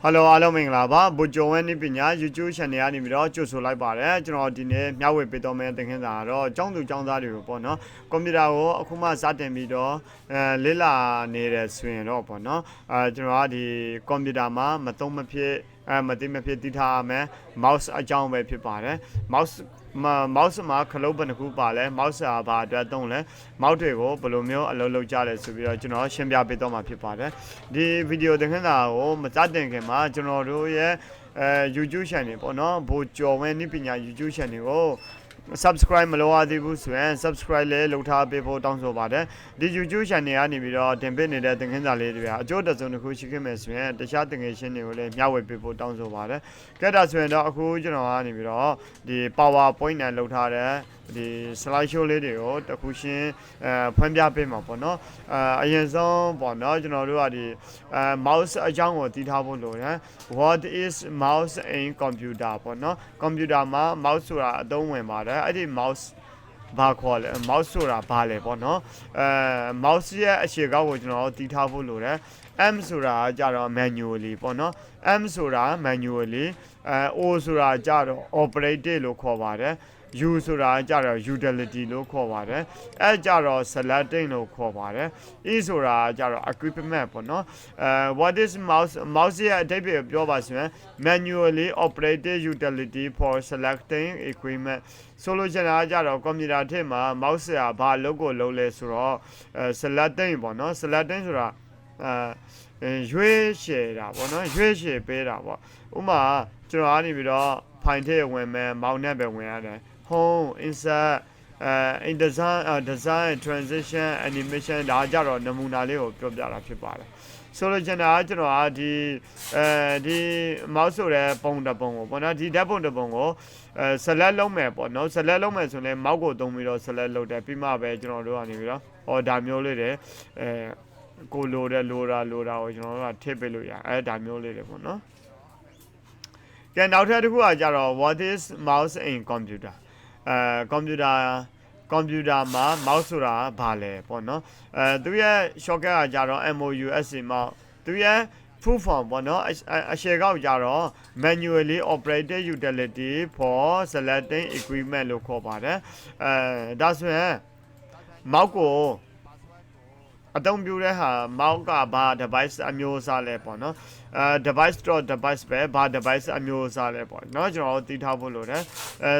Hello အားလုံးမင်္ဂလာပါဗိုလ်ကျော်ဝင်းနေပညာ YouTube channel ကနေပြီးတော့ကြိုဆိုလိုက်ပါတယ်ကျွန်တော်ဒီနေ့မျှဝေပေးတော့မယ့်သင်ခန်းစာကတော့ကျောင်းသူကျောင်းသားတွေကိုပေါ့နော်ကွန်ပျူတာကိုအခုမှစတင်ပြီးတော့လေ့လာနေတဲ့ဆိုရင်တော့ပေါ့နော်ကျွန်တော်ကဒီကွန်ပျူတာမှာမသုံးမဖြစ်မသိမဖြစ်တည်ထားရမယ် mouse အကြောင်းပဲဖြစ်ပါတယ် mouse မှာခလုတ်ဘယ်နှခုပါလဲ mouse ဟာဘာအတွက်သုံးလဲ mouse တွေကိုဘယ်လိုမျိုးအလုပ်လုပ်ကြလဲဆိုပြီးတော့ကျွန်တော်ရှင်းပြပေးတော့မှာဖြစ်ပါတယ်ဒီဗီဒီယိုသင်ခန်းစာကိုမစတင်ခင်မှာကျွန်တော်တို့ရဲ့YouTube channel ပေါ့နော်ဗိုလ်ကျော်ဝင်းနိပညာ YouTube channel ကို subscribe မလုပ်ရသေးဘူးဆိုရင် subscribe လေးလုပ်ထားပေးဖို့တောင်းဆိုပါတယ်ဒီ YouTube channel ကနေပြီးတော့တင်ပေးနေတဲ့သင်ခန်းစာလေးတွေအကျိုးတစုံတစ်ခုရှိခဲ့မယ်ဆိုရင်တခြားသင်ငယ်ချင်းတွေကိုလည်းမျှဝေပေးဖို့တောင်းဆိုပါတယ်ကဲဒါဆိုရင်တော့အခုကျွန်တော်ကနေပြီးတော့ဒီ PowerPoint နဲ့လုပ်ထားတဲ့ဒီ slide show လေးတွေကိုတခုချင်းဖွင့်ပြပေးမှာပေါ့နော်အရင်ဆုံးပေါ့နော်ကျွန်တော်တို့ကဒီ mouse အကြောင်းကိုသိထားဖို့လိုတယ် what is mouse in computer ပေါ့နော် computer မှာ mouse ဆိုတာအသုံးဝင်ပါတယ်အဲ့ဒီ mouse ဘာခေါ်လဲ mouse ဆိုတာဘာလဲပေါ့နော်mouse ရဲ့အခြေကောက်ကိုကျွန်တော်သိထားဖို့လိုတယ် M ဆိုတာကြတော့ manually ပေါ့နော် M ဆိုတာ manually O ဆိုတာကြတော့ operated လို့ခေါ်ပါတယ် U ဆိုတာကြတော့ utility လို့ခေါ်ပါတယ်အဲကြတော့ selecting လို့ခေါ်ပါတယ် E ဆိုတာကြတော့ equipment ပေါ့နော်what is mouse ရဲ့အဓိပ္ပာယ်ပြောပါဆိုရင် manually operated utility for selecting equipment ဆိုလိုချင်တာကြတော့ကွန်ပျူတာထဲမှာ mouse ကဘာလုပ်ကိုလုပ်လဲဆိုတော့ selecting ပေါ့နော် selecting ဆိုတာရွေးချယ်တာပေါ့နော်ရွေးချယ်ပေးတာပေါ့ဥပမာကျွန်တော်ကနေပြီးတော့ file ထဲဝင်မယ် mouse နဲ့ပဲဝင်ရတယ် home insert in design transition animation ဒါကြတော့နမူနာလေးကိုပြောပြတာဖြစ်ပါတယ်ဆိုလိုချင်တာကကျွန်တော်ကဒီ mouse ဆိုတဲ့ပုံတစ်ပုံကိုပေါ့နော်ဒီဓာတ်ပုံတစ်ပုံကိုselect လုပ်မယ်ပေါ့နော် select လုပ်မယ်ဆိုရင် mouse ကိုသုံးပြီးတော့ select လုပ်တယ်ပြီးမှပဲကျွန်တော်တို့ကနေပြီးတော့ဒါမျိုးလေးတွေကိုလိုတာကိုကျွန်တော်တို့ကထည့်ပေးလို့ရဒါမျိုးလေးတွေပေါ့နော်ကဲနောက်ထပ်တစ်ခုကကြတော့ what is mouse in computer ကွန်ပျူတာမှာ mouse ဆိုတာဘာလဲပေါ့နော်သူရဲ့ shortcut ကကြတော့ mouse mouse သူရဲ့ full form ပေါ့နော်အရှယ်ကောက်ကြတော့ manually operated utility for selecting equipment လို့ခေါ်ပါတယ်ဒါဆိုရင် mouse ကိုအသုံးပြုတဲ့ဟာ mouse ကဘာ device အမျိုးအစားလဲပေါ့နော်device ပဲဘာ device အမျိုးအစားလဲပေါ့နော်ကျွန်တော်သိထားဖို့လိုတယ်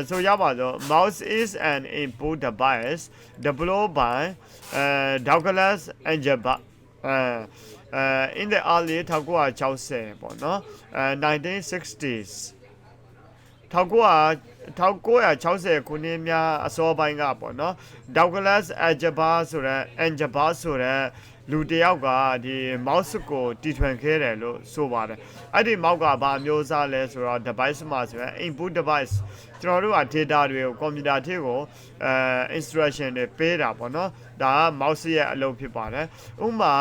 ဆိုရပါတော့ mouse is an input device developed by Douglas Engelbart in the early 1960ပေါ့နော်1960s 1960ခုနှစ်များအစောပိုင်းကပေါ့နော် Douglas Engelbart ဆိုတဲ့လူတယောက်ကဒီ mouse ကိုတီထွင်ခဲ့တယ်လို့ဆိုပါတယ်အဲ့ဒီ mouse ကဘာမျိုးစားလဲဆိုတော့ device မှာဆိုရင် input device ကျွန်တော်တို့က data တွေကိုကွန်ပျူတာထဲကိုinstruction တွေပေးတာပေါ့နော်ဒါက mouse ရဲ့အလုပ်ဖြစ်ပါတယ်ဥပမာ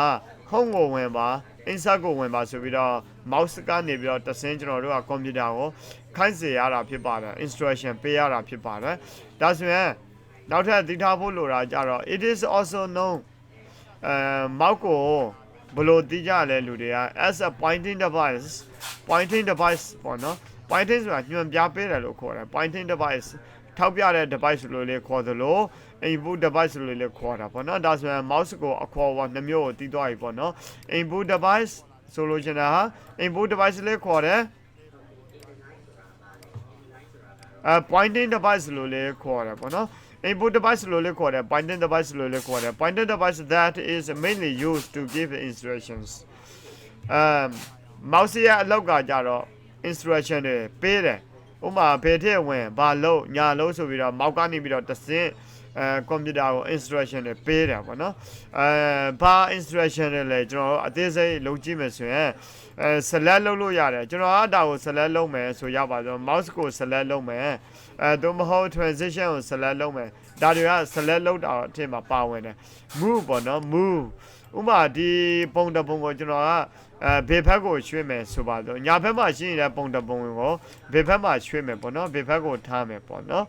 home ကိုဝင်ပါ insert ကိုဝင်ပါဆိုပြီးတော့ mouse ကနေပြီးတော့တဆင်းကျွန်တော်တို့ကကွန်ပျူတာကိုခိုင်းစေရတာဖြစ်ပါတယ် instruction ပေးရတာဖြစ်ပါတယ်ဒါဆိုရင်နောက်ထပ်သိထားဖို့လိုတာကြတော့ it is also known mouse ကိုဘယ်လိုသိကြလဲလူတွေက as a pointing device ပေါ့နော် pointing ဆိုတာညွှန်ပြပေးတယ်လို့ခေါ်တယ် pointing device ထောက်ပြတဲ့ device လို့လည်းခေါ်သလို input device လို့လည်းခေါ်တာပေါ့နော်ဒါဆိုရင် mouse ကိုအခေါ်အဝေါ်နှမျိုးကိုသိသွားပြီပေါ့နော် input device ဆိုလိုချင်တာဟာ input device လည်းခေါ်တယ်pointing device လို့လည်းခေါ်တယ်ပေါ့နော် input device လို့လည်းခေါ်တယ် pointing device လို့လည်းခေါ်တယ် pointing device that is mainly used to give instructions mouse ရဲ့အလောက်ကကြတော့ instruction တွေပေးတယ်ဥပမာဘယ်ထည့်ဝင်ဘာလုပ်ညာလုပ်ဆိုပြီးတော့ mouse ကနေပြီးတော့တဆင့်ကွန်ပျူတာကို instruction တွေပေးတယ်ပေါ့နော်ဘာ instruction တွေလဲကျွန်တော်အသေးစိတ်လုပ်ကြည့်မယ်ဆိုရင်select လုပ်လို့ရတယ်ကျွန်တော်ဒါကို select လုပ်မယ်ဆိုရပါတော့ mouse ကို select လုပ်မယ်သို့မဟုတ် transition ကို select လုပ်မယ်ဒါတွေက select လုပ်တာအထက်မှာပါဝင်တယ် move ပေါ့နော် move ဥပမာဒီပုံတစ်ပုံကိုကျွန်တော်ကဘေဖက်ကိုရွှေ့မယ်ဆိုပါတော့ညာဘက်မှာရှိနေတဲ့ပုံတစ်ပုံကိုဘေဖက်မှာရွှေ့မယ်ပေါ့နော်ဘေဖက်ကိုထားမယ်ပေါ့နော်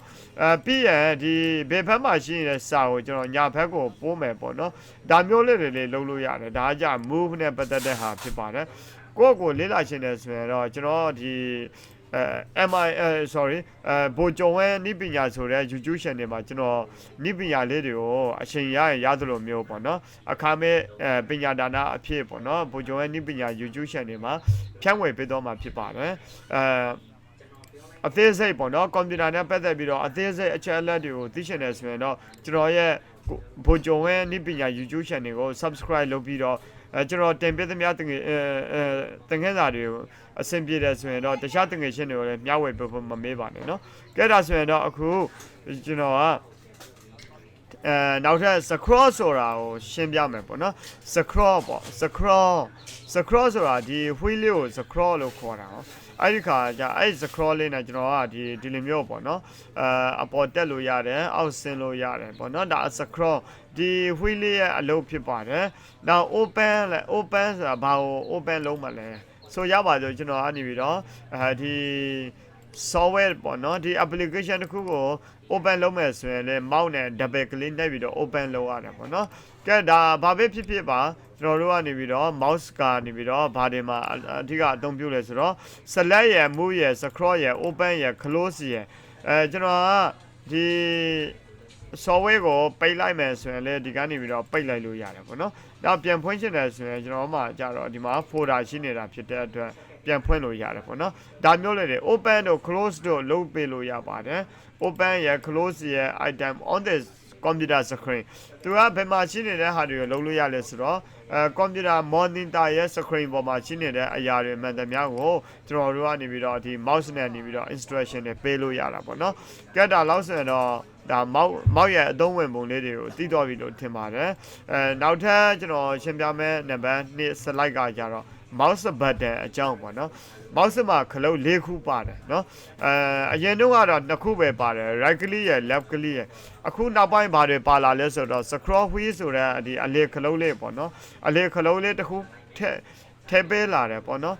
ပြီးရင်ဒီဘေဖက်မှာရှိနေတဲ့စာကိုကျွန်တော်ညာဘက်ကိုပို့မယ်ပေါ့နော်ဒါမျိုးလေးတွေလုပ်လို့ရတယ်ဒါကကြ move နဲ့ပတ်သက်တဲ့ဟာဖြစ်ပါတယ် ကိုလေးလာခြင်းတယ်ဆိုရင်တော့ကျွန်တော်ဒီMI sorry ဘိုဂျုံဝဲနိပညာဆိုတဲ့ YouTube channel မှာကျွန်တော်နိပညာလေးတွေကိုအချိန်ရရင်ရသလိုမျိုးပေါ့နော်အခါမဲ့ပညာဒါနအဖြစ်ပေါ့နော်ဘိုဂျုံဝဲနိပညာ YouTube channel မှာဖြန့်ဝေပေးတော့မှာဖြစ်ပါတယ်အသေးစိတ်ပေါ့နော်ကွန်ပျူတာနဲ့ပတ်သက်ပြီးတော့အသေးစိတ်အချက်အလက်တွေကိုသိချင်တယ်ဆိုရင်တော့ကျွန်တော်ရဲ့ဘိုဂျုံဝဲနိပညာ YouTube channel ကို subscribe လုပ်ပြီးတော့ကျွန်တော်တင်ပြသမျှတင်ငယ်စာတွေကိုအဆင်ပြေတယ်ဆိုရင်တော့တခြားတင်ငယ်ရှင်တွေကိုလည်းမျှဝေပေးဖို့မမေးပါနဲ့နော်ကဲဒါဆိုရင်တော့အခုကျွန်တော်ကနောက်ထပ် scroll ဆိုတာကိုရှင်းပြမယ်ပေါ့နော် scroll ပေါ့ scroll ဆိုတာဒီ wheel လေးကို scroll လို့ခေါ်တာဟောအဲ့ဒီခါကျအဲ့ scroll လေးနဲ့ကျွန်တော်ကဒီလိုမျိုးပေါ့နော်အပေါ်တက်လို့ရတယ်အောက်ဆင်းလို့ရတယ်ပေါ့နော်ဒါ scroll ဒီ wheel လေးရဲ့အလုပ်ဖြစ်ပါတယ်နောက် open ဆိုတာဘာကို open လုပ်မှလဲဆိုရပါဆိုကျွန်တော်အနေပြီးတော့ဒီ software ပေါ့နော်ဒီ application တစ်ခုကို open လုပ်မယ်ဆိုရင်လည်း mouse နဲ့ double click နှိပ်ပြီးတော့ open လုပ်ရတယ်ပေါ့နော်ကဲဒါဘာပဲဖြစ်ပါကျွန်တော်တို့ကနေပြီးတော့ mouse ကနေပြီးတော့ဘာတွေမှာအဓိကအသုံးပြုလဲဆိုတော့ select ရယ် move ရယ် scroll ရယ် open ရယ် close ရယ်ကျွန်တော်ကဒီ software ကိုပိတ်လိုက်မယ်ဆိုရင်လည်းဒီကနေပြီးတော့ပိတ်လိုက်လို့ရတယ်ပေါ့နော်နောက်ပြန်ဖွင့်ချင်တယ်ဆိုရင်ကျွန်တော်မှကြတော့ဒီမှာ folder ရှိနေတာဖြစ်တဲ့အတွက်ပြန်ဖွင့်လို့ရတယ်ပေါ့နော်ဒါမျိုးလေးတွေ open တို့ close တို့လုပ်ပေးလို့ရပါတယ် open ရယ် close ရယ် item on the computer screen သူကဘယ်မှာရှိနေတဲ့ဟာတွေကိုလုပ်လို့ရလဲဆိုတော့computer monitor ရဲ့ screen ပေါ်မှာရှိနေတဲ့အရာတွေမှန်သမျှကိုကျွန်တော်တို့ကနေပြီးတော့ဒီ mouse နဲ့နေပြီးတော့ instruction တွေပေးလို့ရတာပေါ့နော်ကဲဒါလောက်ဆိုရင်တော့ဒါမောက်ရဲ့အသုံးဝင်ပုံလေးတွေကိုသိတော့ပြီလို့ထင်ပါတယ်နောက်ထပ်ကျွန်တော်ရှင်းပြမယ်နံပါတ်2 slide ကကြတော့ mouse button အကြောင်းပေါ့နော် mouse မှာခလုတ်၄ခုပါတယ်နော်အရင်တော့ကတော့2ခုပဲပါတယ် right click ရယ် left click ရယ်အခုနောက်ပိုင်းဘာတွေပါလာလဲဆိုတော့ scroll wheel ဆိုတဲ့ဒီအလေခလုတ်လေးပေါ့နော်အလေခလုတ်လေးတစ်ခုထည့်ပေးလာတယ်ပေါ့နော်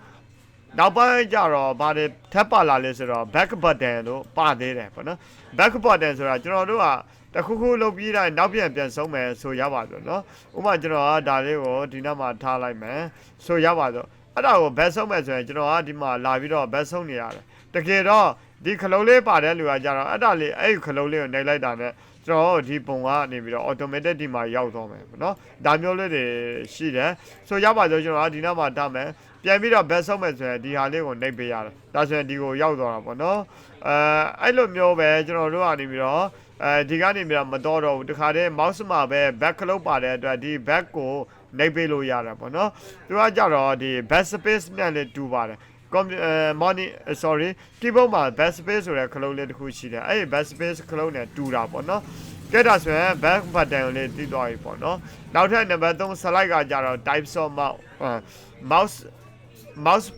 နောက်ပိုင်းကျတော့ဘာတွေထပ်ပါလာလဲဆိုတော့ back button လို့ပါသေးတယ်ပေါ့နော် back button ဆိုတာကျွန်တော်တို့ကတခုခုလုပ်ပြီးတိုင်းနောက်ပြန်ဆုံးမယ်ဆိုရပါဆိုနော်ဥပမာကျွန်တော်ကဒါလေးကိုဒီနောက်မှာထားလိုက်မယ်ဆိုရပါဆိုအဲ့ဒါကိုဘက်ဆုံးမယ်ဆိုရင်ကျွန်တော်ကဒီမှာလာပြီးတော့ဘက်ဆုံးနေရတယ်တကယ်တော့ဒီခလုံးလေးပါတဲ့လူကကြတော့အဲ့ဒါလေးအဲ့ဒီခလုံးလေးကိုနှိပ်လိုက်တာနဲ့ကျွန်တော်ဒီပုံကနေပြီးတော့ automatic ဒီမှာရောက်သွားမယ်ပေါ့နော်ဒါမျိုးလေးတွေရှိတယ်ဆိုရပါဆိုကျွန်တော်ကဒီနောက်မှာထားမယ်ပြန်ပြီးတော့ဘက်ဆုံးမယ်ဆိုရင်ဒီဟာလေးကိုနှိပ်ပေးရတယ်ဒါဆိုရင်ဒီကိုရောက်သွားတာပေါ့နော်အဲ့လိုမျိုးပဲကျွန်တော်တို့ကနေပြီးတော့ဒီကနေပြီးတော့မတော်တော့ဘူးတခါတည်း mouse မှာပဲ back ခလုတ်ပါတဲ့အတွက်ဒီ back ကိုနှိပ်ပေးလို့ရတာပေါ့နော်သူကကြတော့ဒီ back space နဲ့လည်းတူပါတယ်keyboard မှာ back space ဆိုတဲ့ခလုတ်လေးတစ်ခုရှိတယ်အဲ့ဒီ back space ခလုတ်နဲ့တူတာပေါ့နော်ကဲဒါဆိုရင် back button ကိုလေးတီးသွားပြီပေါ့နော်နောက်ထပ်နံပါတ်3 slide ကကြတော့ types of mouse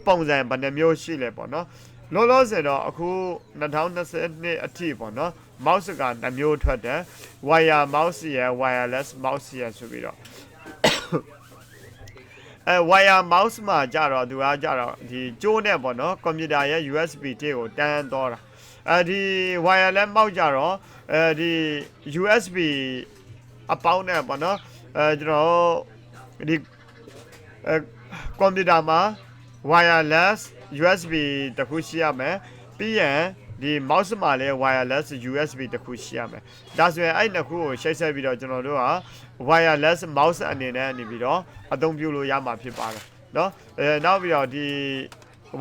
ပုံစံဘယ်နှမျိုးရှိလဲပေါ့နော်လောလောဆယ်တော့အခု2022အထိပေါ့နော် mouse က2မျိုးထွက်တယ် wire mouse ရယ် wireless mouse ရယ်ဆိုပြီးတော့wire mouse မှာကြတော့သူကကြတော့ဒီကျိုးနဲ့ပေါ့နော်ကွန်ပျူတာရဲ့ USB တစ်ကိုတန်းတော့တာဒီ wireless mouse ကြတော့ဒီ USB အပေါင်းနဲ့ပေါ့နော်ကျွန်တော်ဒီကွန်ပျူတာမှာ wireless USB တခုရှိရမယ်ပြီးရင်ဒီ mouse မှာလည်း wireless USB တခုရှိရမယ်ဒါဆိုရင်အဲ့နှစ်ခုကိုရှိတ်ဆက်ပြီးတော့ကျွန်တော်တို့က wireless mouse အနေနဲ့နေပြီးတော့အသုံးပြုလို့ရမှာဖြစ်ပါတယ်เนาะနောက်ပြီးတော့ဒီ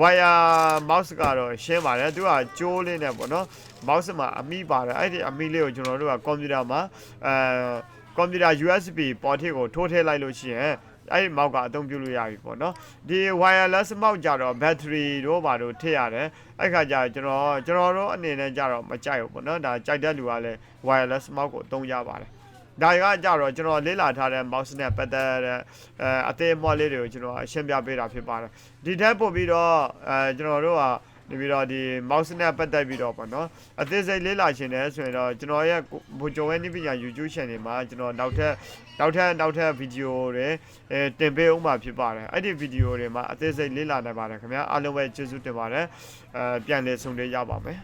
wire mouse ကတော့ရှင်းပါတယ်သူကကြိုးလေးနဲ့ပေါ့နော် mouse မှာအမိပါတယ်အဲ့ဒီအမိလေးကိုကျွန်တော်တို့ကကွန်ပျူတာမှာကွန်ပျူတာ USB ပေါ်ထည့်ကိုထိုးထည့်လိုက်လို့ရှိရင်အဲ့ဒီမောက်ကအသုံးပြုလို့ရပြီပေါ့နော်ဒီ wireless မောက်ကြတော့ battery တို့ဘာလို့ထည့်ရတယ်အဲ့ခါကျကျွန်တော်တို့အနေနဲ့ကြတော့မကြိုက်ဘူးပေါ့နော်ဒါကြိုက်တဲ့လူကလည်း wireless မောက်ကိုသုံးရပါတယ်ဒါကကြတော့ကျွန်တော်လေ့လာထားတဲ့ mouse နဲ့ပတ်သက်တဲ့အသေးအမွှလေးတွေကိုကျွန်တော်အရှင်းပြပေးတာဖြစ်ပါတယ်ဒီထက်ပို့ပြီးတော့ကျွန်တော်တို့ကနေပြီးတော့ဒီ mouse နဲ့ပတ်သက်ပြီးတော့ပေါ့နော်အသေးစိတ်လေ့လာရှင်တယ်ဆိုရင်တော့ကျွန်တော်ရဲ့ဘိုဂျိုဝဲနိပညာ YouTube channel မှာကျွန်တော်နောက်ထပ်ဗီဒီယိုတွေတင်ပေးဦးမှာဖြစ်ပါတယ်အဲ့ဒီဗီဒီယိုတွေမှာအသေးစိတ်လေ့လာနိုင်ပါတယ်ခင်ဗျာအားလုံးပဲကျေးဇူးတင်ပါတယ်ပြန်လည်ဆုံတွေ့ရပါမယ်